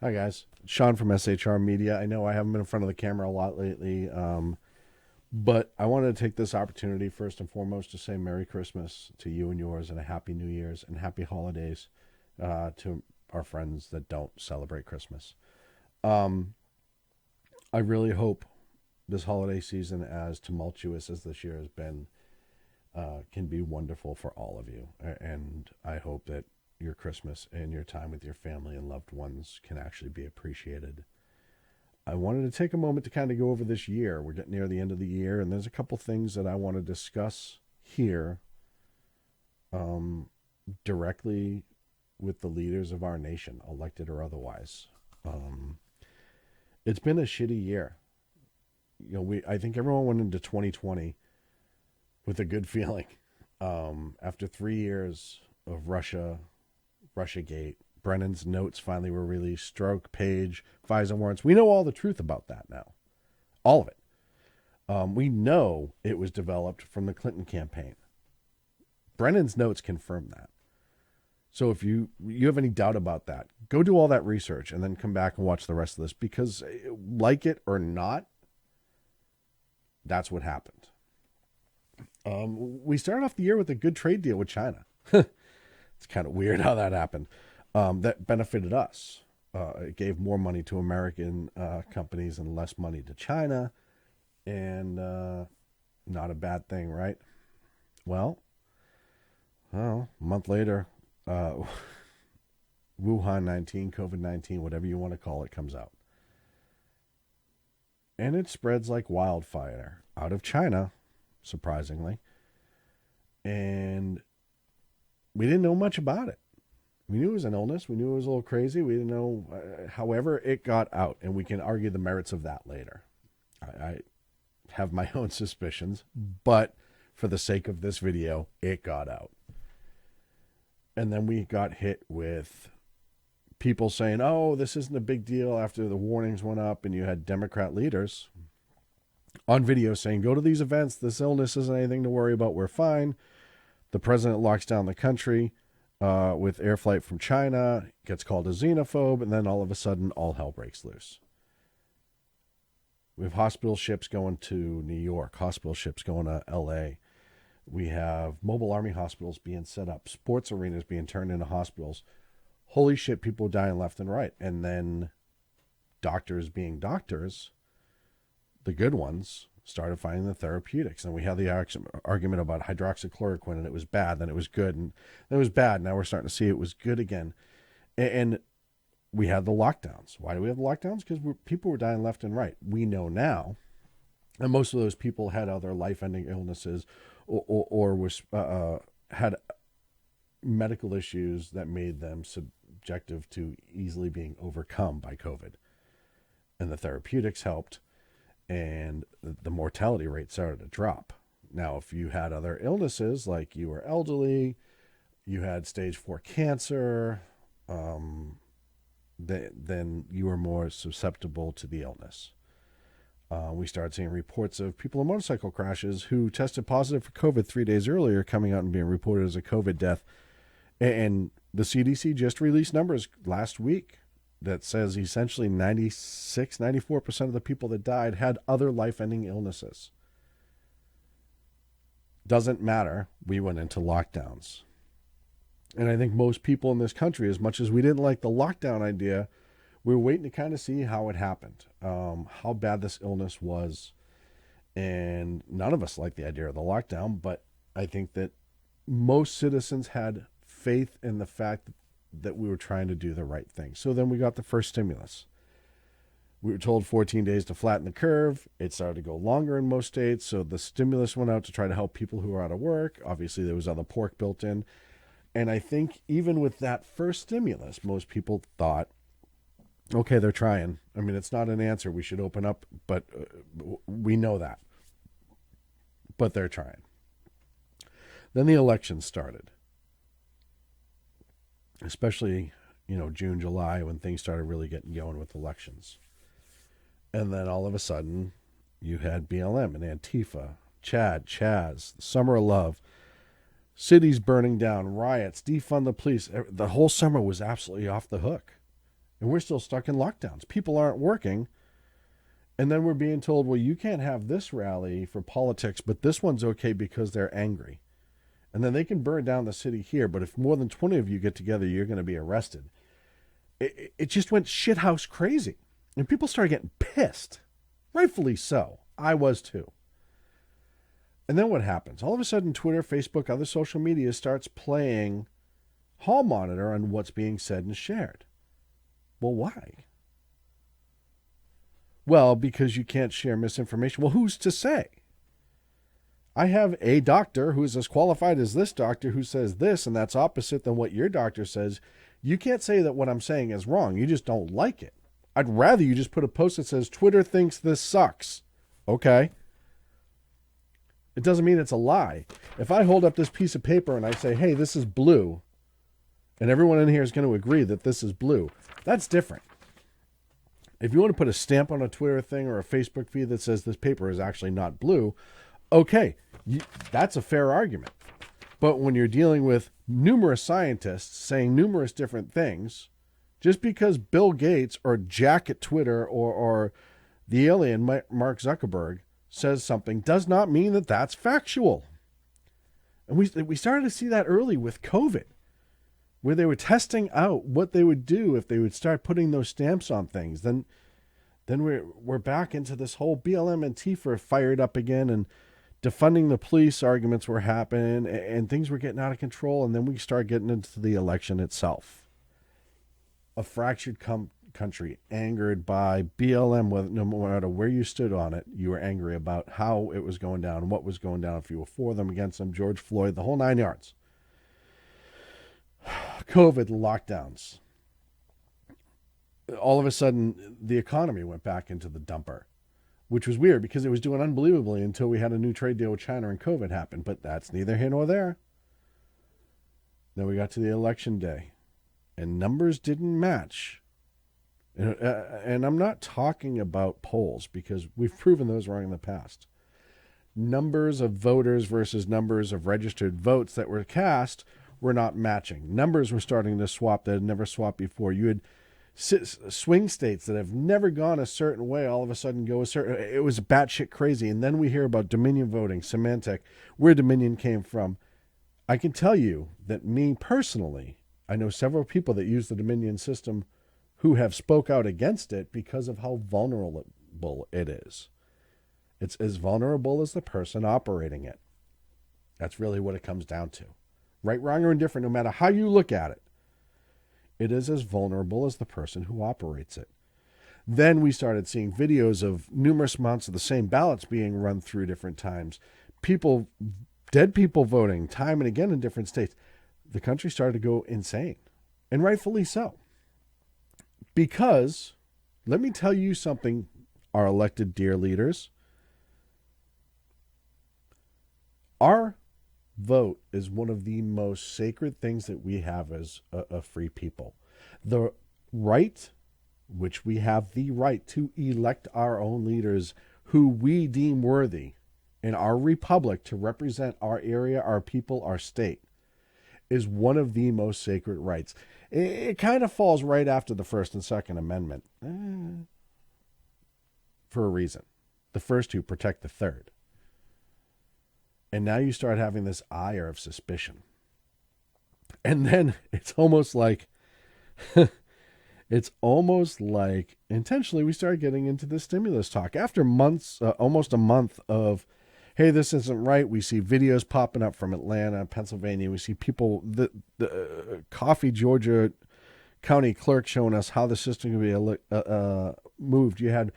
Hi guys, Shaun from SHR Media. I know I haven't been in front of the camera a lot lately, but I wanted to take this opportunity first and foremost to say Merry Christmas to you and yours, and a Happy New Year's and Happy Holidays to our friends that don't celebrate Christmas. Um, I really hope this holiday season, as tumultuous as this year has been, can be wonderful for all of you, and I hope that your Christmas and your time with your family and loved ones can actually be appreciated. I wanted to take a moment to kind of go over this year. We're getting near the end of the year, and there's a couple things that I want to discuss here um, directly with the leaders of our nation, elected or otherwise. Um, it's been a shitty year. I think everyone went into 2020 with a good feeling. After 3 years of Russiagate, Brennan's notes finally were released, Stroke, Page, FISA warrants. We know all the truth about that now. All of it. We know it was developed from the Clinton campaign. Brennan's notes confirm that. So if you have any doubt about that, go do all that research and then come back and watch the rest of this, because like it or not, that's what happened. We started off the year with a good trade deal with China. It's kind of weird how that happened. That benefited us. It gave more money to American companies and less money to China, and not a bad thing, right? Well, a month later, Wuhan 19, COVID 19, whatever you want to call it, comes out. And it spreads like wildfire out of China, surprisingly. And we didn't know much about it. We knew it was an illness. We knew it was a little crazy. We didn't know. However, it got out, and we can argue the merits of that later. I have my own suspicions, but for the sake of this video, it got out. And then we got hit with people saying, oh, this isn't a big deal after the warnings went up, and you had Democrat leaders on video saying, go to these events. This illness isn't anything to worry about. We're fine. The president locks down the country with air flight from China, gets called a xenophobe, and then all of a sudden, all hell breaks loose. We have hospital ships going to New York, hospital ships going to L.A. We have mobile army hospitals being set up, sports arenas being turned into hospitals. Holy shit, people dying left and right. And then doctors being doctors, the good ones, started finding the therapeutics. And we had the argument about hydroxychloroquine, and it was bad, then it was good, and then it was bad. Now we're starting to see it was good again. And we had the lockdowns. Why do we have the lockdowns? Because people were dying left and right. We know now, and most of those people had other life-ending illnesses or was had medical issues that made them subjective to easily being overcome by COVID. And the therapeutics helped, and the mortality rate started to drop. Now, if you had other illnesses, like you were elderly, you had stage 4 cancer, then you were more susceptible to the illness. We started seeing reports of people in motorcycle crashes who tested positive for COVID 3 days earlier coming out and being reported as a COVID death. And the CDC just released numbers last week that says essentially 94% of the people that died had other life-ending illnesses. Doesn't matter. We went into lockdowns. And I think most people in this country, as much as we didn't like the lockdown idea, we were waiting to kind of see how it happened, how bad this illness was. And none of us liked the idea of the lockdown, but I think that most citizens had faith in the fact that we were trying to do the right thing. So then we got the first stimulus. We were told 14 days to flatten the curve. It started to go longer in most states. So the stimulus went out to try to help people who are out of work. Obviously, there was other pork built in. And I think even with that first stimulus, most people thought, okay, they're trying. I mean, it's not an answer. We should open up, but we know that. But they're trying. Then the election started. Especially, June, July, when things started really getting going with elections. And then all of a sudden, you had BLM and Antifa, Chaz, Summer of Love, cities burning down, riots, defund the police. The whole summer was absolutely off the hook. And we're still stuck in lockdowns. People aren't working. And then we're being told, well, you can't have this rally for politics, but this one's okay because they're angry. And then they can burn down the city here, but if more than 20 of you get together, you're going to be arrested. It just went shithouse crazy. And people started getting pissed. Rightfully so. I was too. And then what happens? All of a sudden, Twitter, Facebook, other social media starts playing hall monitor on what's being said and shared. Well, why? Well, because you can't share misinformation. Well, who's to say? I have a doctor who's as qualified as this doctor who says this, and that's opposite than what your doctor says. You can't say that what I'm saying is wrong. You just don't like it. I'd rather you just put a post that says, Twitter thinks this sucks. Okay. It doesn't mean it's a lie. If I hold up this piece of paper and I say, hey, this is blue, and everyone in here is going to agree that this is blue, that's different. If you want to put a stamp on a Twitter thing or a Facebook feed that says this paper is actually not blue, okay, that's a fair argument. But when you're dealing with numerous scientists saying numerous different things, just because Bill Gates or Jack at Twitter or the alien Mark Zuckerberg says something does not mean that that's factual. And we started to see that early with COVID, where they were testing out what they would do if they would start putting those stamps on things. Then we're back into this whole BLM and Antifa fired up again, and defunding the police arguments were happening, and things were getting out of control. And then we start getting into the election itself. A fractured country, angered by BLM, no matter where you stood on it, you were angry about how it was going down, what was going down, if you were for them, against them, George Floyd, the whole 9 yards. COVID, lockdowns. All of a sudden, the economy went back into the dumper, which was weird because it was doing unbelievably until we had a new trade deal with China and COVID happened. But that's neither here nor there. Then we got to the election day, and numbers didn't match. And I'm not talking about polls because we've proven those wrong in the past. Numbers of voters versus numbers of registered votes that were cast were not matching. Numbers were starting to swap that had never swapped before. You had swing states that have never gone a certain way all of a sudden go a certain. It was batshit crazy. And then we hear about Dominion voting, semantic, where Dominion came from. I can tell you that me personally, I know several people that use the Dominion system who have spoke out against it because of how vulnerable it is. It's as vulnerable as the person operating it. That's really what it comes down to. Right, wrong, or indifferent, no matter how you look at it, it is as vulnerable as the person who operates it. Then we started seeing videos of numerous amounts of the same ballots being run through different times. Dead people voting time and again in different states. The country started to go insane, and rightfully so. Because, let me tell you something, our elected dear leaders. Our vote is one of the most sacred things that we have as a free people. The right, which we have the right to elect our own leaders who we deem worthy in our republic to represent our area, our people, our state, is one of the most sacred rights. It kind of falls right after the First and Second Amendment for a reason. The first two protect the third. And now you start having this ire of suspicion. And then it's almost like intentionally we started getting into the stimulus talk. After months, almost a month of, hey, this isn't right. We see videos popping up from Atlanta, Pennsylvania. We see people, the Coffee, Georgia county clerk showing us how the system can be moved. You had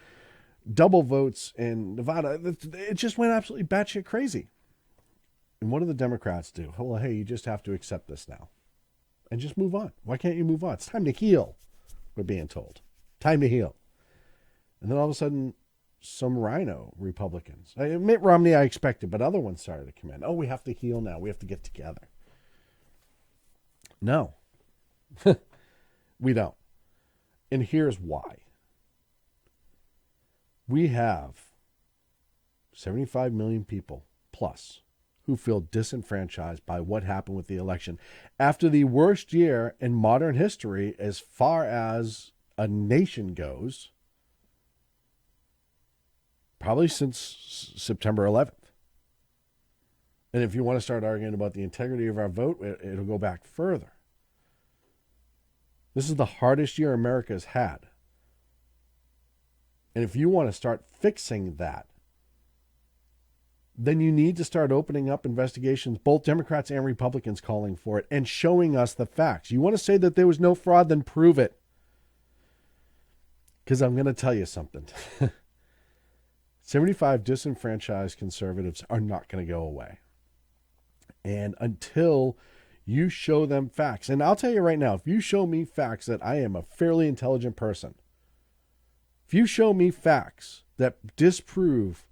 double votes in Nevada. It just went absolutely batshit crazy. And what do the Democrats do? Well, hey, you just have to accept this now and just move on. Why can't you move on? It's time to heal, we're being told. Time to heal. And then all of a sudden, some rhino Republicans. Mitt Romney I expected, but other ones started to come in. Oh, we have to heal now. We have to get together. No. We don't. And here's why. We have 75 million people plus who feel disenfranchised by what happened with the election after the worst year in modern history as far as a nation goes, probably since September 11th. And if you want to start arguing about the integrity of our vote, it'll go back further. This is the hardest year America has had. And if you want to start fixing that, then you need to start opening up investigations, both Democrats and Republicans calling for it, and showing us the facts. You want to say that there was no fraud, then prove it. Because I'm going to tell you something. 75 disenfranchised conservatives are not going to go away. And until you show them facts, and I'll tell you right now, if you show me facts that I am a fairly intelligent person, if you show me facts that disprove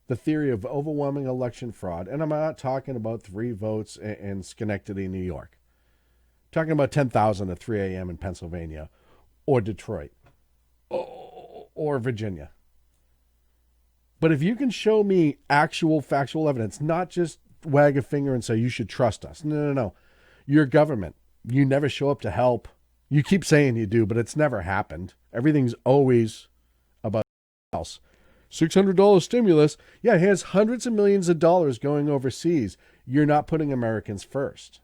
the theory of overwhelming election fraud, and I'm not talking about 3 votes in Schenectady, New York, I'm talking about 10,000 at 3 a.m. in Pennsylvania or Detroit or Virginia. But if you can show me actual factual evidence, not just wag a finger and say you should trust us. No. Your government, you never show up to help. You keep saying you do, but it's never happened. Everything's always about else. $600 stimulus. Yeah, here's hundreds of millions of dollars going overseas. You're not putting Americans first.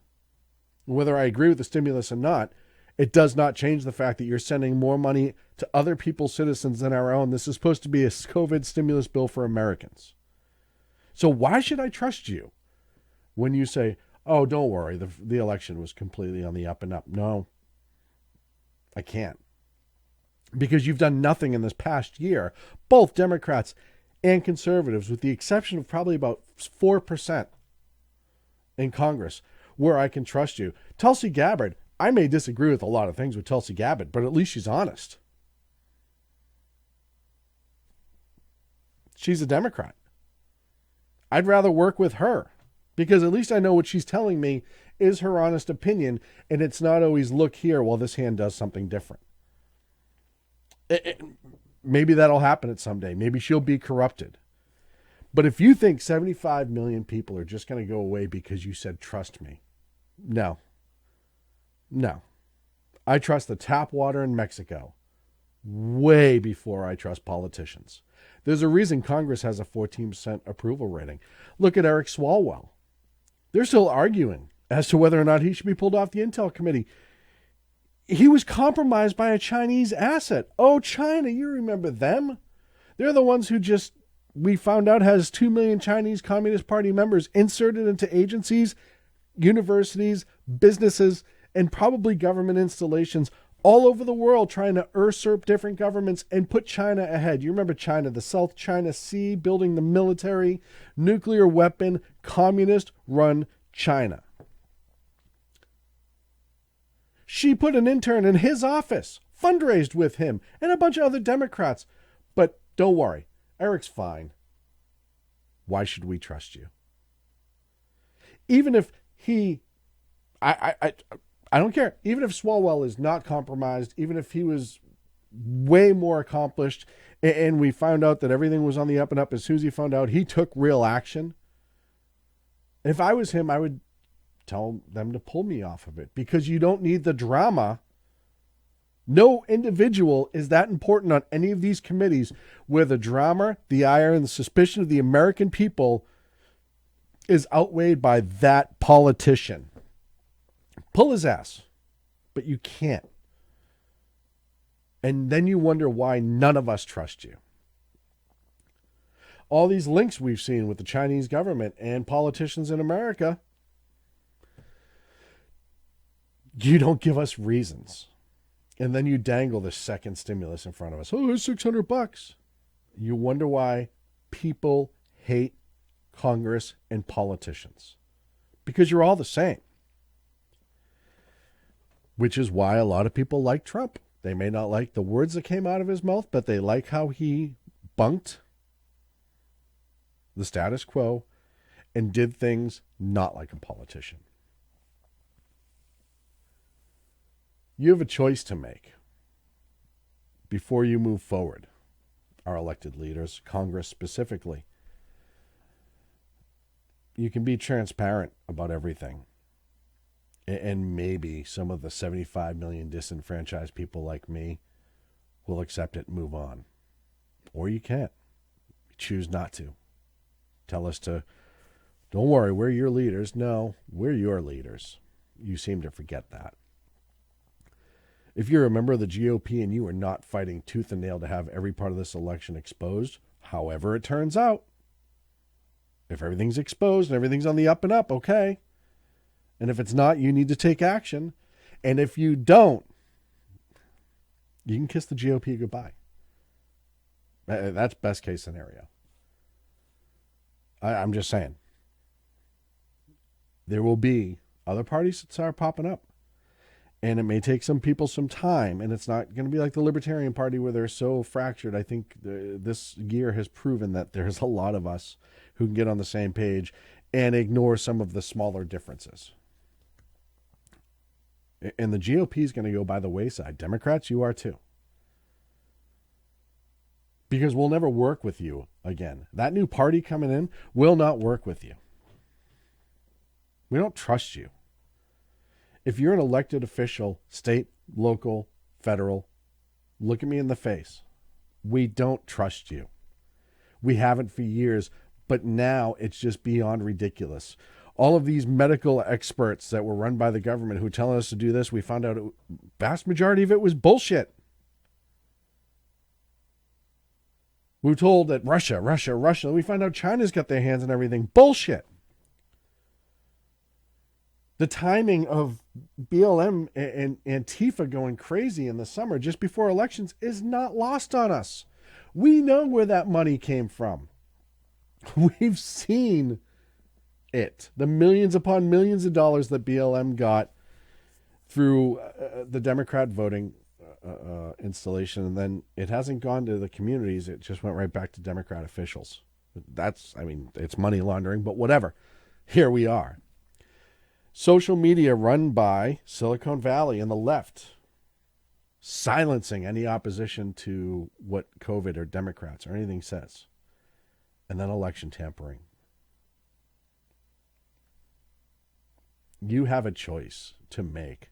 Whether I agree with the stimulus or not, it does not change the fact that you're sending more money to other people's citizens than our own. This is supposed to be a COVID stimulus bill for Americans. So why should I trust you when you say, oh, don't worry, the election was completely on the up and up? No, I can't. Because you've done nothing in this past year, both Democrats and conservatives, with the exception of probably about 4% in Congress, where I can trust you. Tulsi Gabbard, I may disagree with a lot of things with Tulsi Gabbard, but at least she's honest. She's a Democrat. I'd rather work with her because at least I know what she's telling me is her honest opinion, and it's not always look here while this hand does something different. Maybe that'll happen at some day. Maybe she'll be corrupted. But if you think 75 million people are just going to go away because you said, trust me. No. I trust the tap water in Mexico way before I trust politicians. There's a reason Congress has a 14% approval rating. Look at Eric Swalwell. They're still arguing as to whether or not he should be pulled off the Intel Committee. He was compromised by a Chinese asset. Oh, China, you remember them? They're the ones who we found out has 2 million Chinese Communist Party members inserted into agencies, universities, businesses, and probably government installations all over the world, trying to usurp different governments and put China ahead. You remember China, the South China Sea, building the military, nuclear weapon, communist-run China. She put an intern in his office, fundraised with him, and a bunch of other Democrats. But don't worry, Eric's fine. Why should we trust you? Even if I don't care. Even if Swalwell is not compromised, even if he was way more accomplished, and we found out that everything was on the up and up as soon as he found out, he took real action. If I was him, I would tell them to pull me off of it because you don't need the drama. No individual is that important on any of these committees where the drama, the ire, and the suspicion of the American people is outweighed by that politician. Pull his ass, but you can't. And then you wonder why none of us trust you. All these links we've seen with the Chinese government and politicians in America, you don't give us reasons. And then you dangle the second stimulus in front of us. Oh, it's $600. You wonder why people hate Congress and politicians. Because you're all the same. Which is why a lot of people like Trump. They may not like the words that came out of his mouth, but they like how he bunked the status quo and did things not like a politician. You have a choice to make before you move forward, our elected leaders, Congress specifically. You can be transparent about everything. And maybe some of the 75 million disenfranchised people like me we'll accept it and move on. Or you can't. You choose not to. Tell us to, don't worry, we're your leaders. No, we're your leaders. You seem to forget that. If you're a member of the GOP and you are not fighting tooth and nail to have every part of this election exposed, however it turns out, if everything's exposed and everything's on the up and up, okay. And if it's not, you need to take action. And if you don't, you can kiss the GOP goodbye. That's best case scenario. I'm just saying. There will be other parties that start popping up. And it may take some people some time. And it's not going to be like the Libertarian Party where they're so fractured. I think this year has proven that there's a lot of us who can get on the same page and ignore some of the smaller differences. And the GOP is going to go by the wayside. Democrats, you are too. Because we'll never work with you again. That new party coming in will not work with you. We don't trust you. If you're an elected official, state, local, federal, look at me in the face. We don't trust you. We haven't for years, but now it's just beyond ridiculous. All of these medical experts that were run by the government who tell us to do this, we found out vast majority of it was bullshit. We were told that Russia. We find out China's got their hands in everything. Bullshit. The timing of BLM and Antifa going crazy in the summer just before elections is not lost on us. We know where that money came from. We've seen it. The millions upon millions of dollars that BLM got through the Democrat voting installation, and then it hasn't gone to the communities. It just went right back to Democrat officials. It's money laundering, but whatever. Here we are. Social media run by Silicon Valley and the left, silencing any opposition to what COVID or Democrats or anything says. And then election tampering. You have a choice to make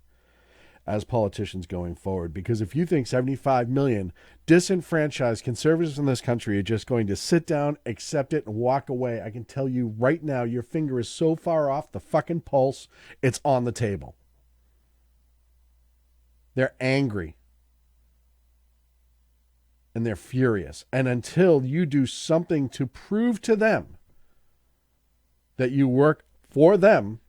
as politicians going forward, because if you think 75 million disenfranchised conservatives in this country are just going to sit down, accept it, and walk away, I can tell you right now, your finger is so far off the fucking pulse, it's on the table. They're angry. And they're furious. And until you do something to prove to them that you work for them,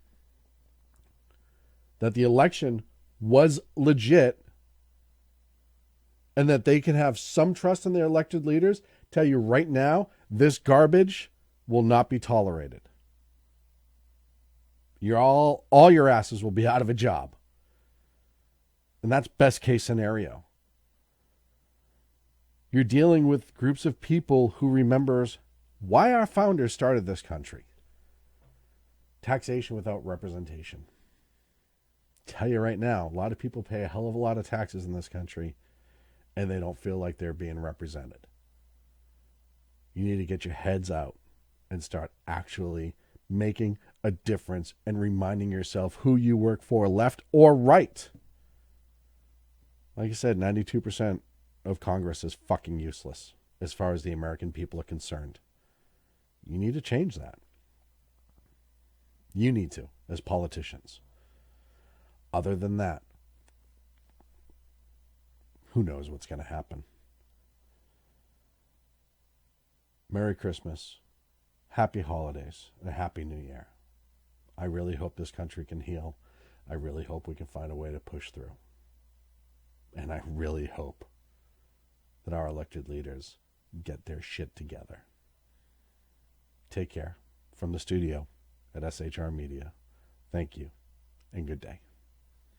that the election was legit, and that they can have some trust in their elected leaders, tell you right now, this garbage will not be tolerated. All your asses will be out of a job. And that's best case scenario. You're dealing with groups of people who remembers why our founders started this country. Taxation without representation. Tell you right now, a lot of people pay a hell of a lot of taxes in this country, and they don't feel like they're being represented. You need to get your heads out and start actually making a difference and reminding yourself who you work for, left or right. Like I said, 92% of Congress is fucking useless as far as the American people are concerned. You need to change that. You need to, as politicians. Other than that, who knows what's going to happen? Merry Christmas, Happy Holidays, and a Happy New Year. I really hope this country can heal. I really hope we can find a way to push through. And I really hope that our elected leaders get their shit together. Take care. From the studio at SHR Media, thank you and good day.